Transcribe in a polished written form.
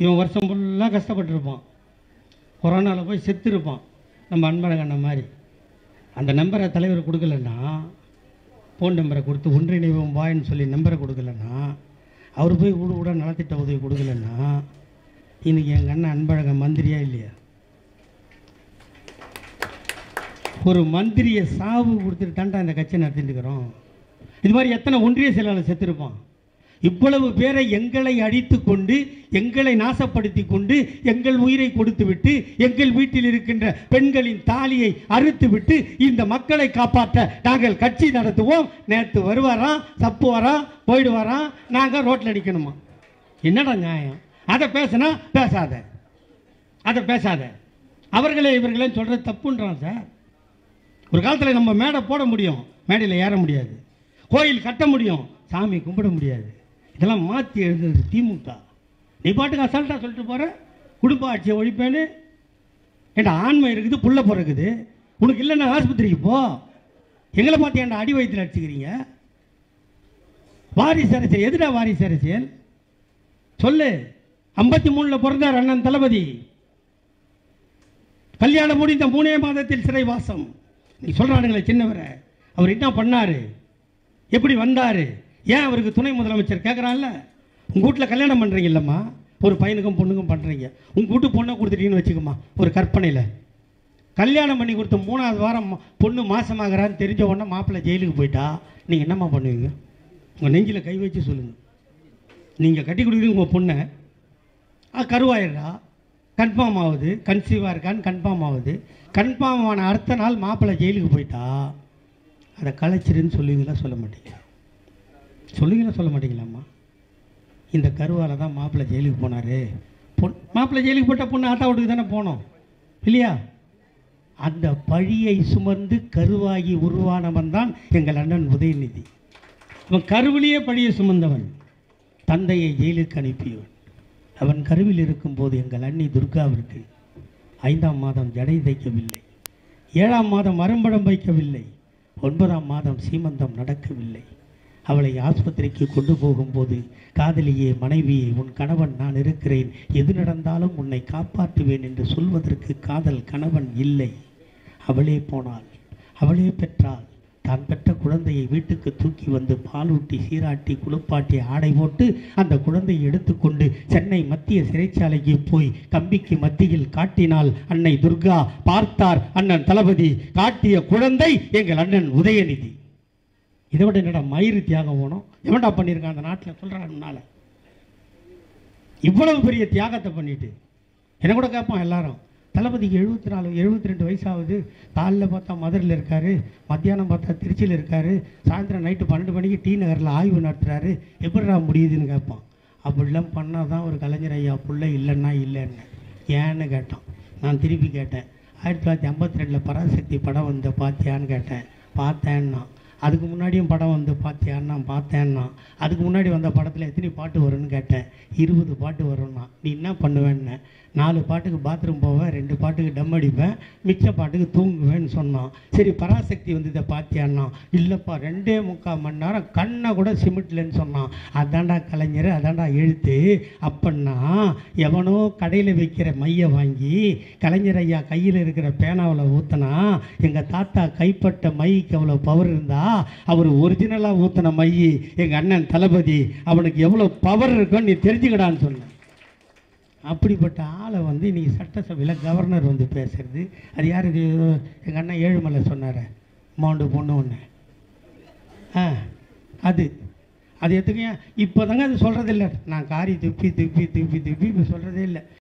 இவன் வருஷம் ஃபுல்லாக கஷ்டப்பட்டுருப்பான், கொரோனாவில் போய் செத்துருப்பான். நம்ம அன்பழகன் மாதிரி அந்த நம்பரை தலைவர் கொடுக்கலன்னா, ஃபோன் நம்பரை கொடுத்து ஒன்றிணைவோம் வாயின்னு சொல்லி நம்பரை கொடுக்கலன்னா, அவர் போய் வீடு கூட நலத்திட்ட உதவி கொடுக்கலன்னா, இன்றைக்கி எங்கள் அண்ணன் அன்பழகன் மந்திரியா இல்லையா? ஒரு மந்திரியை சாவு கொடுத்துட்டு தாண்டா இந்த கட்சியை நடத்திட்டு இருக்கிறோம். இது மாதிரி எத்தனை ஒன்றிய செயலாளர் செத்துருப்பான். இவ்வளவு பேரை எங்களை அடித்து கொண்டு, எங்களை நாசப்படுத்தி கொண்டு, எங்கள் உயிரை கொடுத்து விட்டு, எங்கள் வீட்டில் இருக்கின்ற பெண்களின் தாலியை அறுத்து விட்டு இந்த மக்களை காப்பாற்ற நாங்கள் கட்சி நடத்துவோம். நேற்று வருவாராம், தப்புவாராம், போயிடுவாராம், நாங்கள் ரோட்டில் அடிக்கணுமா? என்னடா நியாயம்? அதை பேசினா பேசாத, அதை பேசாத. அவர்களே இவர்களே சொல்கிறது தப்புன்றான் சார். ஒரு காலத்தில் நம்ம மேடை போட முடியும், மேடையில் ஏற முடியாது. கோயில் கட்ட முடியும், சாமி கும்பிட முடியாது. இதெல்லாம் மாற்றி எழுதுறது திமுக. நீ பாட்டுக்கு அசால்ட்டாக சொல்லிட்டு போகிற குடும்ப ஆட்சியை ஒழிப்பேன்னு. ஏன்டா ஆண்மை இருக்குது, புள்ள பிறகுது, உனக்கு இல்லைன்னா ஆஸ்பத்திரிக்கு போ. எங்களை பார்த்து ஏன்டா அடி வயிற்றில் அடிச்சுக்கிறீங்க? வாரிசு அரசியல் எதுடா வாரிசு அரசியல்? சொல்லு. 53 பிறந்தார் அண்ணன் தளபதி. கல்யாணம் முடிந்த 3 மாதத்தில் சிறைவாசம். நீ சொல்கிறானுங்களே சின்னவரை, அவர் என்ன பண்ணார், எப்படி வந்தார், ஏன் அவருக்கு துணை முதலமைச்சர் கேட்குறான்ல? உங்கள் வீட்டில் கல்யாணம் பண்ணுறீங்க இல்லைம்மா, ஒரு பையனுக்கும் பொண்ணுக்கும் பண்ணுறீங்க. உங்கள் வீட்டு பொண்ணை கொடுத்துட்டீங்கன்னு வச்சுக்கோமா, ஒரு கற்பனையில் கல்யாணம் பண்ணி கொடுத்த 3ஆவது வாரம் பொண்ணு மாசமாகறான்னு தெரிஞ்ச உடனே மாப்பிள்ளை ஜெயிலுக்கு போயிட்டா நீங்கள் என்னம்மா பண்ணுவீங்க? உங்கள் நெஞ்சில் கை வச்சு சொல்லுங்கள். நீங்கள் கட்டி கொடுக்குறீங்க உங்கள் பொண்ணை, கருவாயிடுறா, கன்ஃபார்ம் ஆகுது, கன்சீவாக இருக்கான்னு கன்ஃபார்ம் ஆகுது. கன்ஃபார்ம் ஆன அடுத்த நாள் மாப்பிள்ளை ஜெயிலுக்கு போயிட்டா அதை கலைச்சிருன்னு சொல்லுவீங்களா? சொல்ல மாட்டீங்க. சொல்லுவீங்களா? சொல்ல மாட்டீங்களாம்மா? இந்த கருவால் தான் மாப்பிள்ளை ஜெயிலுக்கு போனார். மாப்பிள்ளை ஜெயிலுக்கு போட்டால் பொண்ணு ஆட்டா வீட்டுக்கு தானே போனோம் இல்லையா? அந்த பழியை சுமந்து கருவாகி உருவானவன் தான் எங்கள் அண்ணன் உதயநிதி. அவன் கருவிலேயே பழியை சுமந்தவன், தந்தையை ஜெயிலுக்கு அனுப்பியவன். அவன் கருவில் இருக்கும்போது எங்கள் அண்ணி துர்காவிற்கு 5ஆம் மாதம் ஜடை தைக்கவில்லை, 7ஆம் மாதம் அரும்படம் வைக்கவில்லை, 9ஆம் மாதம் சீமந்தம் நடக்கவில்லை. அவளை ஆஸ்பத்திரிக்கு கொண்டு போகும்போது, காதலியே, மனைவியே, உன் கணவன் நான் இருக்கிறேன், எது நடந்தாலும் உன்னை காப்பாற்றுவேன் என்று சொல்வதற்கு காதல் கணவன் இல்லை. அவளே போனாள், அவளே பெற்றாள். தான் பெற்ற குழந்தையை வீட்டுக்கு தூக்கி வந்து பாலூட்டி சீராட்டி குளிப்பாட்டி ஆடை போட்டு அந்த குழந்தையை எடுத்துக்கொண்டு சென்னை மத்திய சிறைச்சாலைக்கு போய் கம்பிக்கு மத்தியில் காட்டினாள் அன்னை துர்கா. பார்த்தார் அண்ணன் தளபதி. காட்டிய குழந்தை எங்கள் அண்ணன் உதயநிதி. இதை விட என்னடா மயிறு தியாகம் வேணும்? எவன்டா பண்ணியிருக்கான் அந்த நாட்டில்? சொல்கிறாங்கனால இவ்வளவு பெரிய தியாகத்தை பண்ணிட்டு என்ன கூட கேட்பான் எல்லாரும். தளபதிக்கு 74 72 வயசாகுது. காலையில் பார்த்தா மதுரையில் இருக்கார், மத்தியானம் பார்த்தா திருச்சியில் இருக்கார், சாயந்தரம் நைட்டு 12 மணிக்கு டி நகரில் ஆய்வு நடத்துகிறாரு. எப்படிடா முடியுதுன்னு கேட்பான். அப்படிலாம் பண்ணால் தான் ஒரு கலைஞர் ஐயா புள்ள இல்லைன்னா இல்லைன்னு ஏன்னு கேட்டான். நான் திருப்பி கேட்டேன், 1952 பராசக்தி படம் வந்து பார்த்தியான்னு கேட்டேன். பார்த்தேன்னா. அதுக்கு முன்னாடியும் படம் வந்து பார்த்தியான்னா பார்த்தேன்னா. அதுக்கு முன்னாடி வந்த படத்தில் எத்தனை பாட்டு வரும்னு கேட்டேன். 20 பாட்டு வரும்னா. நீ என்ன பண்ணுவேன்னு? 4 பாட்டுக்கு பாத்ரூம் போவேன், 2 பாட்டுக்கு டம் அடிப்பேன், மிச்ச பாட்டுக்கு தூங்குவேன்னு சொன்னான். சரி பராசக்தி வந்து இதை பார்த்தியான்னா. இல்லைப்பா 2.25 மணி நேரம் கண்ணை கூட சிமிட்லன்னு சொன்னான். அதாண்டா கலைஞர், அதாண்டா எழுத்து. அப்படின்னா எவனோ கடையில் வைக்கிற மையை வாங்கி கலைஞர் ஐயா கையில் இருக்கிற பேனாவில் ஊற்றினா எங்கள் தாத்தா கைப்பட்ட மைக்கு அவ்வளோ பவர் இருந்தா, அவர் ஒரிஜினலாக ஊற்றின மை எங்கள் அண்ணன் தளபதி, அவனுக்கு எவ்வளோ பவர் இருக்குன்னு நீ தெரிஞ்சுக்கடான்னு சொன்னேன். அப்படிப்பட்ட ஆளை வந்து இன்றைக்கி சட்டசபையில் கவர்னர் வந்து பேசுறது. அது யார்? இது எங்கள் அண்ணன் ஏழுமலை சொன்னார், மாண்டு பொண்ணு ஒன்று. அது அது எதுக்கு இப்போ தாங்க அது சொல்கிறதில்ல. நான் காரி துப்பி துப்பி துப்பி துப்பி இப்போ சொல்கிறதே இல்லை.